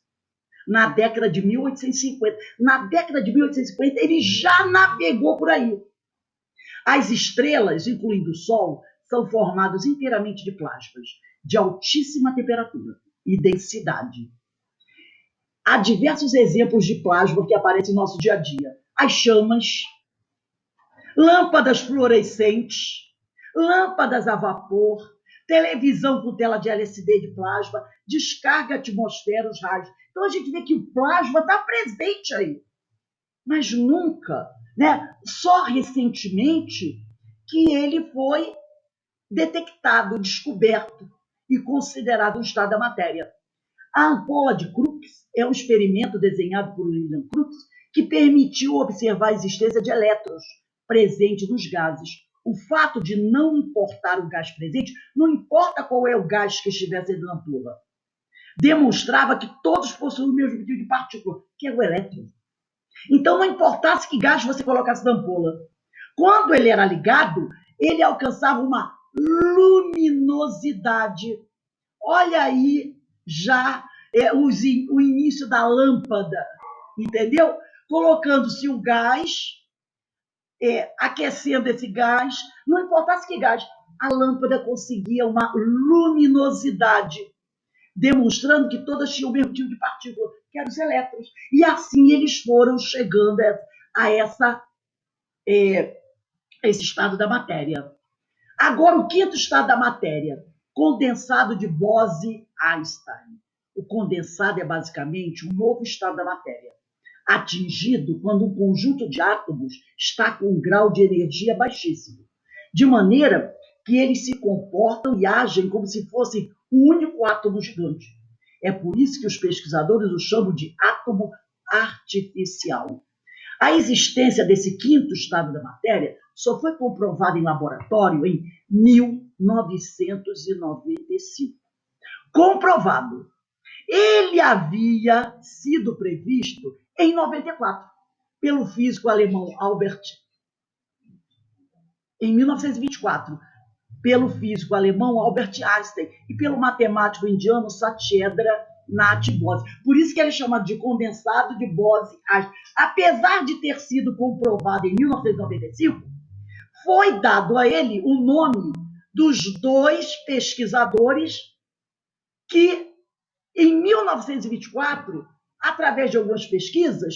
na década de 1850. Na década de 1850, ele já navegou por aí. As estrelas, incluindo o Sol, são formadas inteiramente de plasmas, de altíssima temperatura e densidade. Há diversos exemplos de plasma que aparecem no nosso dia a dia. As chamas. lâmpadas fluorescentes, lâmpadas a vapor, televisão com tela de LCD de plasma, descarga a atmosfera, os raios. Então a gente vê que o plasma está presente aí, mas nunca, né? Só recentemente que ele foi detectado, descoberto e considerado um estado da matéria. A ampola de Crookes é um experimento desenhado por William Crookes que permitiu observar a existência de elétrons presentes nos gases. O fato de não importar o gás presente, não importa qual é o gás que estivesse dentro da ampola, demonstrava que todos possuem o mesmo tipo de partícula, que é o elétron. Então, não importasse que gás você colocasse na ampola. Quando ele era ligado, ele alcançava uma luminosidade. Olha aí já o início da lâmpada, entendeu? Colocando-se o gás, aquecendo esse gás, não importasse que gás, a lâmpada conseguia uma luminosidade, demonstrando que todas tinham o mesmo tipo de partícula, que eram os elétrons. E assim eles foram chegando a esse estado da matéria. Agora, o quinto estado da matéria, condensado de Bose-Einstein. O condensado é basicamente um novo estado da matéria, atingido quando um conjunto de átomos está com um grau de energia baixíssimo, de maneira que eles se comportam e agem como se fossem um único átomo gigante. É por isso que os pesquisadores o chamam de átomo artificial. A existência desse quinto estado da matéria só foi comprovada em laboratório em 1995. Comprovado. Ele havia sido previsto em 94 pelo físico alemão em 1924, pelo físico alemão Albert Einstein e pelo matemático indiano Satyendra Nath Bose. Por isso que ele é chamado de condensado de Bose-Einstein. Apesar de ter sido comprovado em 1995, foi dado a ele o nome dos dois pesquisadores que, em 1924, através de algumas pesquisas,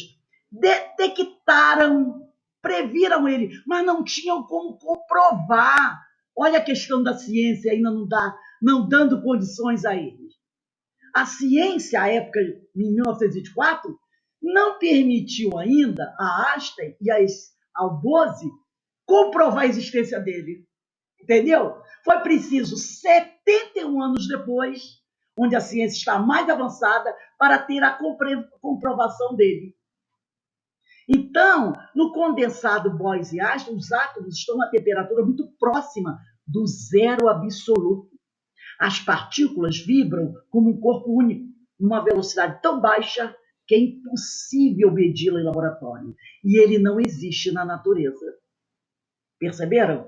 detectaram, previram ele, mas não tinham como comprovar. Olha a questão da ciência ainda não dando condições a eles. A ciência, à época, em 1924, não permitiu ainda a Einstein e ao Bose comprovar a existência dele. Entendeu? Foi preciso 71 anos depois, onde a ciência está mais avançada, para ter a comprovação dele. Então, no condensado Bose-Einstein, os átomos estão a temperatura muito próxima do zero absoluto. As partículas vibram como um corpo único, numa velocidade tão baixa que é impossível medi-la em laboratório. E ele não existe na natureza. Perceberam?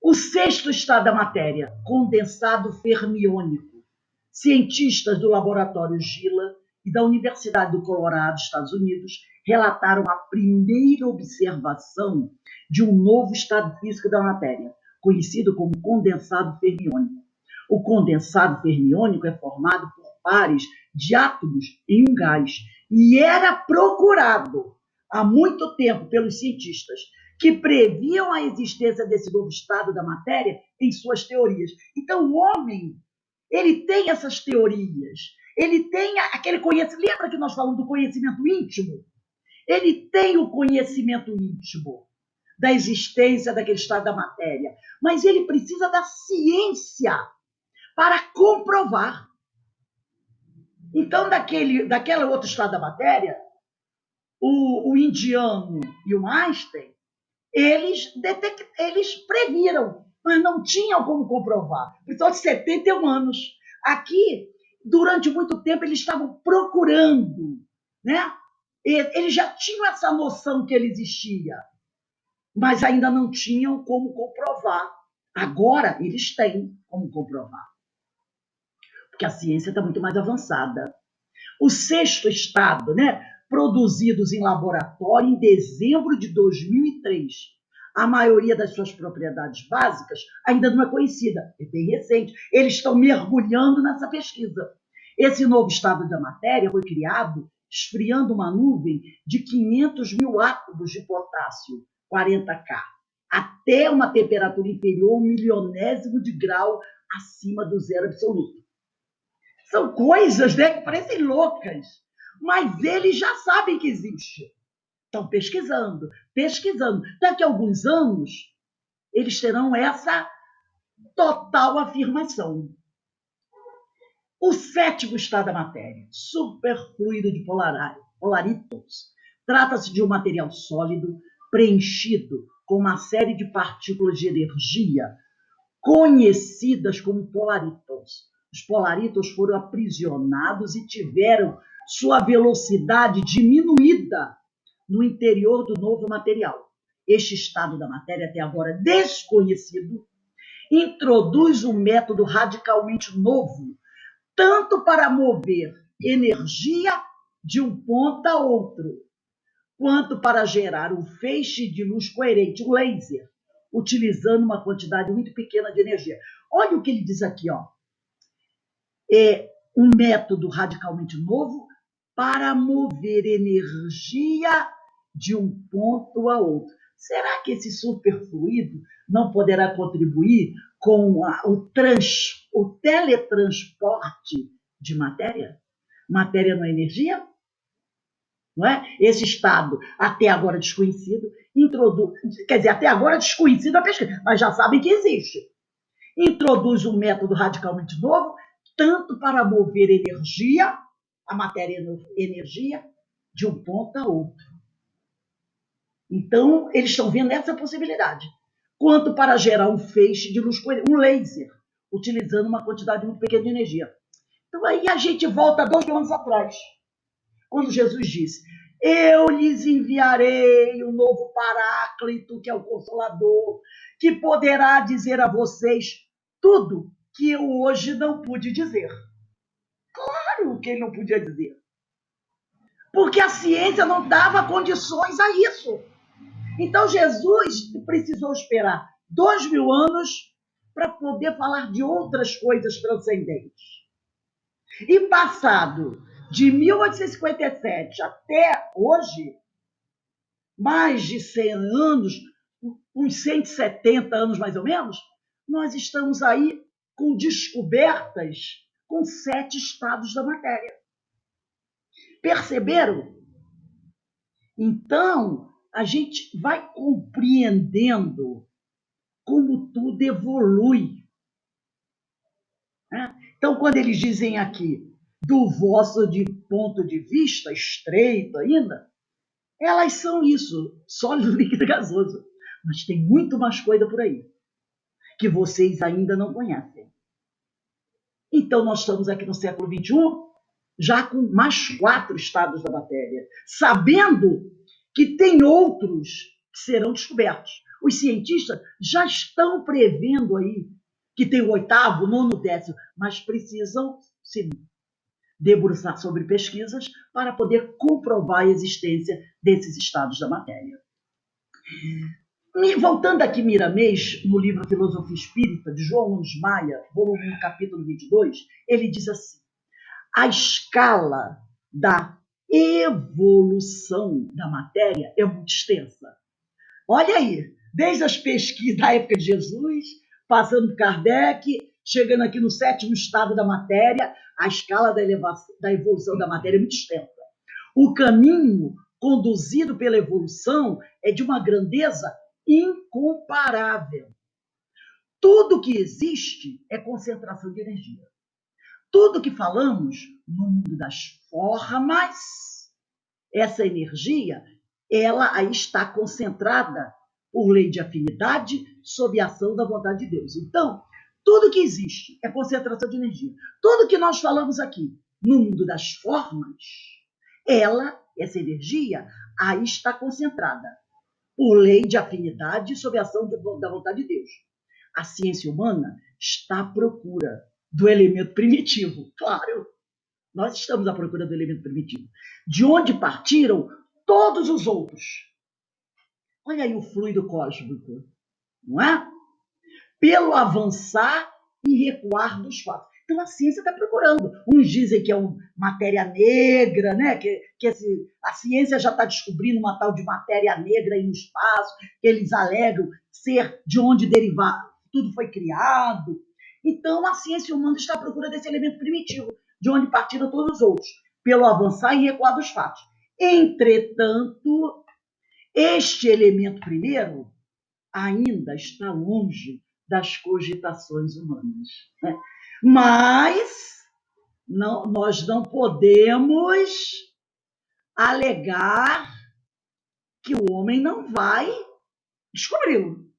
O sexto estado da matéria, condensado fermiônico. Cientistas do laboratório Gila e da Universidade do Colorado, Estados Unidos, relataram a primeira observação de um novo estado físico da matéria, conhecido como condensado fermiônico. O condensado fermiônico é formado por pares de átomos em um gás e era procurado há muito tempo pelos cientistas que previam a existência desse novo estado da matéria em suas teorias. Então, o homem, ele tem essas teorias, ele tem aquele conhecimento. Lembra que nós falamos do conhecimento íntimo? Ele tem o conhecimento íntimo da existência daquele estado da matéria, mas ele precisa da ciência para comprovar. Então, daquele outro estado da matéria, o indiano e o Einstein, eles previram, mas não tinham como comprovar. Então, de 71 anos. Aqui, durante muito tempo, eles estavam procurando, né? Eles já tinham essa noção que ele existia, mas ainda não tinham como comprovar. Agora, eles têm como comprovar, porque a ciência está muito mais avançada. O sexto estado, né? Produzidos em laboratório em dezembro de 2003. A maioria das suas propriedades básicas ainda não é conhecida, é bem recente. Eles estão mergulhando nessa pesquisa. Esse novo estado da matéria foi criado esfriando uma nuvem de 500 mil átomos de potássio 40K, até uma temperatura inferior a 1 milionésimo de grau acima do zero absoluto. São coisas, né, que parecem loucas, mas eles já sabem que existe. Estão pesquisando, pesquisando. Daqui a alguns anos, eles terão essa total afirmação. O sétimo estado da matéria, superfluido de polaritos, trata-se de um material sólido preenchido com uma série de partículas de energia conhecidas como polaritos. Os polaritos foram aprisionados e tiveram sua velocidade diminuída no interior do novo material. Este estado da matéria, até agora desconhecido, introduz um método radicalmente novo, tanto para mover energia de um ponto a outro, quanto para gerar um feixe de luz coerente, um laser, utilizando uma quantidade muito pequena de energia. Olha o que ele diz aqui, ó. É um método radicalmente novo para mover energia de um ponto a outro. Será que esse superfluido não poderá contribuir com o teletransporte de matéria? Matéria não é energia? Não é? Esse estado, até agora desconhecido, quer dizer, até agora desconhecido a pesquisa, mas já sabem que existe. Introduz um método radicalmente novo, tanto para mover energia, a matéria energia, de um ponto a outro. Então, eles estão vendo essa possibilidade. Quanto para gerar um feixe de luz, um laser, utilizando uma quantidade muito pequena de energia. Então, aí a gente volta 2.000 anos atrás, quando Jesus disse: eu lhes enviarei um novo Paráclito, que é o Consolador, que poderá dizer a vocês tudo que eu hoje não pude dizer. Claro que ele não podia dizer. Porque a ciência não dava condições a isso. Então, Jesus precisou esperar 2.000 anos para poder falar de outras coisas transcendentes. E passado de 1857 até hoje, mais de 100 anos, uns 170 anos mais ou menos, nós estamos aí com descobertas com 7 estados da matéria. Perceberam? Então, a gente vai compreendendo como tudo evolui. Né? Então, quando eles dizem aqui, do vosso ponto de vista, estreito ainda, elas são isso, sólido, líquido e gasoso. Mas tem muito mais coisa por aí, que vocês ainda não conhecem. Então, nós estamos aqui no século XXI, já com mais 4 estados da matéria, sabendo que tem outros que serão descobertos. Os cientistas já estão prevendo aí que tem o 8º, 9º, 10º, mas precisam se debruçar sobre pesquisas para poder comprovar a existência desses estados da matéria. Voltando aqui, Miramês, no livro Filosofia Espírita, de João Nunes Maia, volume 1, capítulo 22, ele diz assim: a escala da evolução da matéria é muito extensa. Olha aí, desde as pesquisas da época de Jesus, passando por Kardec, chegando aqui no 7º estado da matéria, a escala da evolução da matéria é muito extensa. O caminho conduzido pela evolução é de uma grandeza incomparável. Tudo que existe é concentração de energia. Tudo que falamos no mundo das formas, essa energia, ela aí está concentrada por lei de afinidade, sob a ação da vontade de Deus. Então, tudo que existe é concentração de energia. Tudo que nós falamos aqui no mundo das formas, essa energia, aí está concentrada por lei de afinidade, sob a ação da vontade de Deus. A ciência humana está à procura do elemento primitivo. Claro, nós estamos à procura do elemento primitivo. De onde partiram todos os outros. Olha aí o fluido cósmico, não é? Pelo avançar e recuar dos fatos. Então, a ciência está procurando. Uns dizem que é uma matéria negra, né? A ciência já está descobrindo uma tal de matéria negra aí no espaço, que eles alegam ser de onde derivar, tudo foi criado. Então, a ciência humana está à procura desse elemento primitivo, de onde partiram todos os outros, pelo avançar e recuar dos fatos. Entretanto, este elemento primeiro ainda está longe das cogitações humanas, né? Mas nós não podemos alegar que o homem não vai descobri-lo,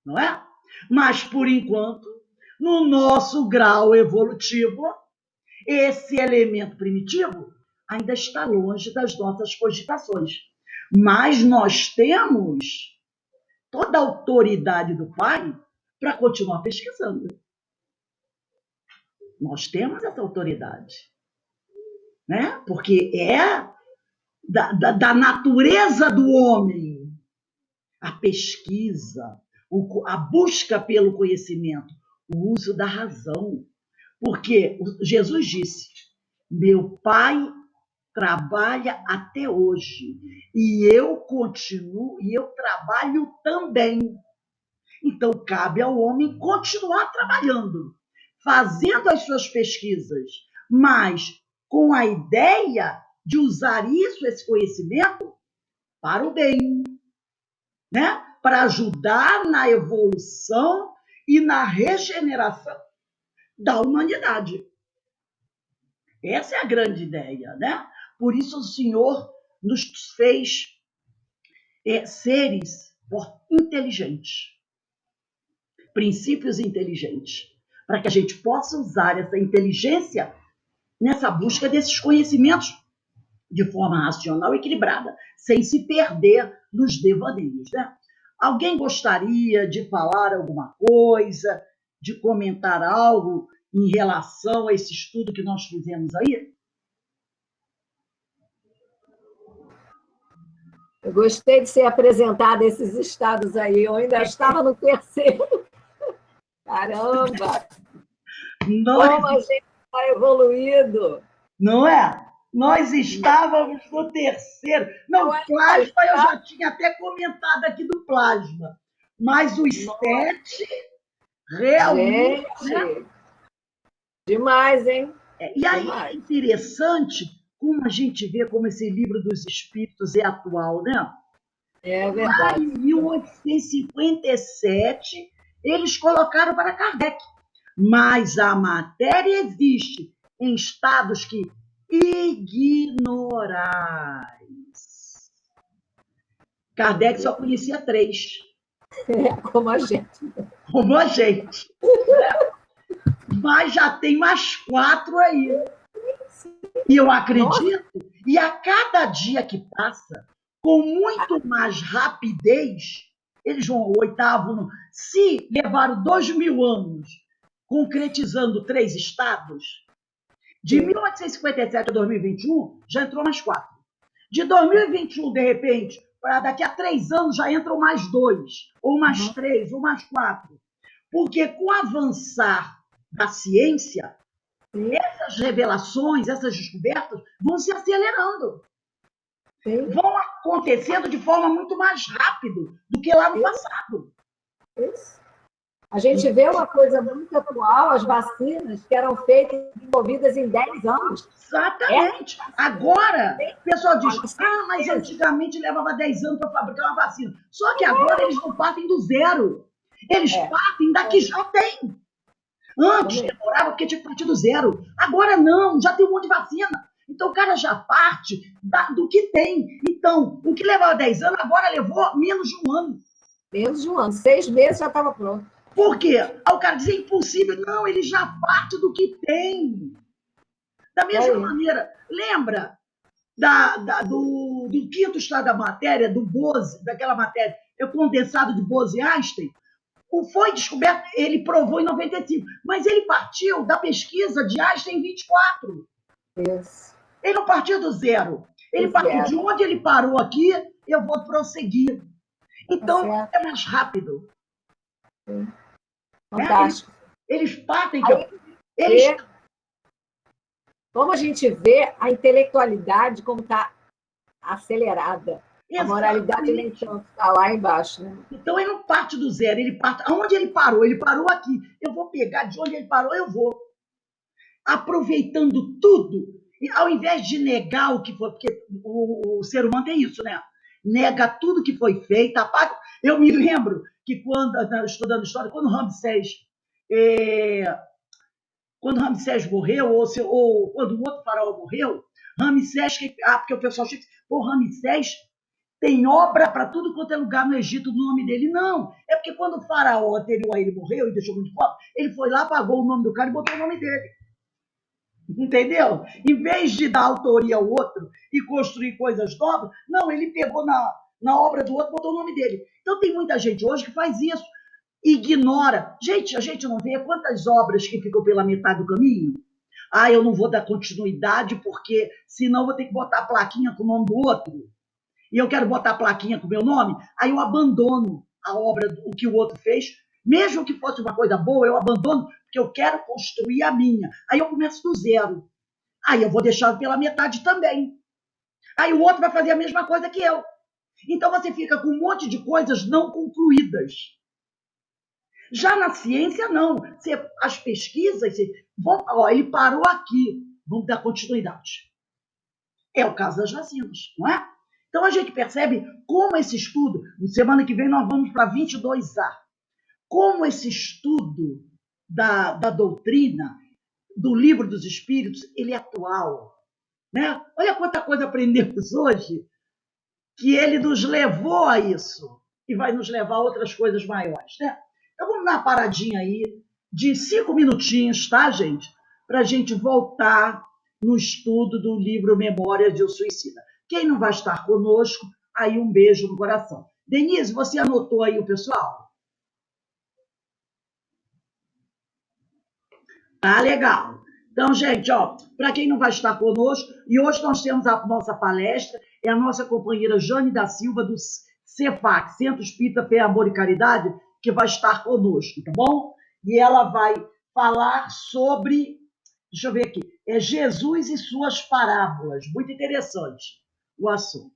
não é? Mas, por enquanto, no nosso grau evolutivo, esse elemento primitivo ainda está longe das nossas cogitações. Mas nós temos toda a autoridade do Pai para continuar pesquisando. Nós temos essa autoridade, né? Porque é da natureza do homem a pesquisa, a busca pelo conhecimento, o uso da razão. Porque Jesus disse: meu Pai trabalha até hoje e eu continuo e eu trabalho também. Então, cabe ao homem continuar trabalhando, fazendo as suas pesquisas, mas com a ideia de usar esse conhecimento, para o bem, né? Para ajudar na evolução e na regeneração da humanidade. Essa é a grande ideia, né? Por isso o Senhor nos fez seres inteligentes, princípios inteligentes, para que a gente possa usar essa inteligência nessa busca desses conhecimentos de forma racional e equilibrada, sem se perder nos devaneios, né? Alguém gostaria de falar alguma coisa, de comentar algo em relação a esse estudo que nós fizemos aí? Eu gostei de ser apresentada esses estados aí. Eu ainda estava no terceiro. Caramba! Como a gente está evoluído! Não é? Nós estávamos no terceiro. Não, plasma eu já tinha até comentado aqui do plasma. Mas o STET realmente... Gente, né? Demais, hein? E aí é interessante como a gente vê como esse livro dos espíritos é atual, né? É verdade. Lá em 1857, eles colocaram para Kardec. Mas a matéria existe em estados que ignorais. Kardec só conhecia 3. Como a gente. Como a gente. Mas já tem mais 4 aí. E eu acredito, e a cada dia que passa, com muito mais rapidez, eles vão ao 8º, se levaram 2000 anos concretizando 3 estados, de 1857 a 2021, já entrou mais 4. De 2021, de repente, para daqui a 3 anos, já entram mais 2, ou mais 3, ou mais 4. Porque com o avançar da ciência, essas revelações, essas descobertas vão se acelerando. Vão acontecendo de forma muito mais rápida do que lá no passado. Isso. A gente vê uma coisa muito atual, as vacinas que eram feitas e desenvolvidas em 10 anos. Exatamente. Agora, o pessoal diz, mas antigamente levava 10 anos para fabricar uma vacina. Só que agora eles não partem do zero. Eles partem da que já tem. Antes demorava porque tinha que partir do zero. Agora não, já tem um monte de vacina. Então o cara já parte do que tem. Então, o que levava 10 anos, agora levou menos de um ano. Menos de um ano. 6 meses já estava pronto. Por quê? Aí o cara diz, é impossível. Não, ele já parte do que tem. Da mesma maneira, lembra do 5º estado da matéria, do Bose, daquela matéria, o condensado de Bose-Einstein? Foi descoberto, ele provou em 95, mas ele partiu da pesquisa de Einstein em 24. Isso. Ele não partiu do zero. Ele partiu de onde ele parou aqui, eu vou prosseguir. Então, é mais rápido. Fantástico. Eles partem... como a gente vê a intelectualidade como está acelerada. Exatamente. A moralidade nem tanto está lá embaixo. Né? Então, ele não parte do zero, ele parte... Aonde ele parou? Ele parou aqui. Eu vou pegar de onde ele parou, eu vou. Aproveitando tudo. E ao invés de negar o que foi... Porque o ser humano tem isso, né? Nega tudo que foi feito, apaga... Eu me lembro que quando, estudando história, quando Ramsés morreu, ou quando o outro faraó morreu, Ramsés, porque o pessoal acha que Ramsés tem obra para tudo quanto é lugar no Egito no nome dele. Não, é porque quando o faraó anterior a ele morreu e deixou muito pobre, ele foi lá, apagou o nome do cara e botou o nome dele. Entendeu? Em vez de dar autoria ao outro e construir coisas novas, não, ele pegou na obra do outro e botou o nome dele. Então tem muita gente hoje que faz isso, ignora. Gente, a gente não vê quantas obras que ficam pela metade do caminho? Eu não vou dar continuidade porque senão vou ter que botar a plaquinha com o nome do outro. E eu quero botar a plaquinha com o meu nome, aí eu abandono a obra, o que o outro fez, mesmo que fosse uma coisa boa, eu abandono, porque eu quero construir a minha. Aí eu começo do zero. Aí eu vou deixar pela metade também. Aí o outro vai fazer a mesma coisa que eu. Então você fica com um monte de coisas não concluídas. Já na ciência, não. As pesquisas, ele parou aqui, vamos dar continuidade. É o caso das vacinas, não é? Então a gente percebe como esse estudo, semana que vem nós vamos para 22A, como esse estudo da doutrina, do livro dos espíritos, ele é atual. Né? Olha quanta coisa aprendemos hoje, que ele nos levou a isso, e vai nos levar a outras coisas maiores. Né? Então vamos dar uma paradinha aí, de 5 minutinhos, tá, gente? Para a gente voltar no estudo do livro Memórias de um Suicida. Quem não vai estar conosco, aí um beijo no coração. Denise, você anotou aí o pessoal? Tá legal. Então, gente, para quem não vai estar conosco, e hoje nós temos a nossa palestra, é a nossa companheira Jane da Silva, do CEFAC, Centro Espírita Fé, Amor e Caridade, que vai estar conosco, tá bom? E ela vai falar sobre, deixa eu ver aqui, Jesus e suas parábolas. Muito interessante o assunto.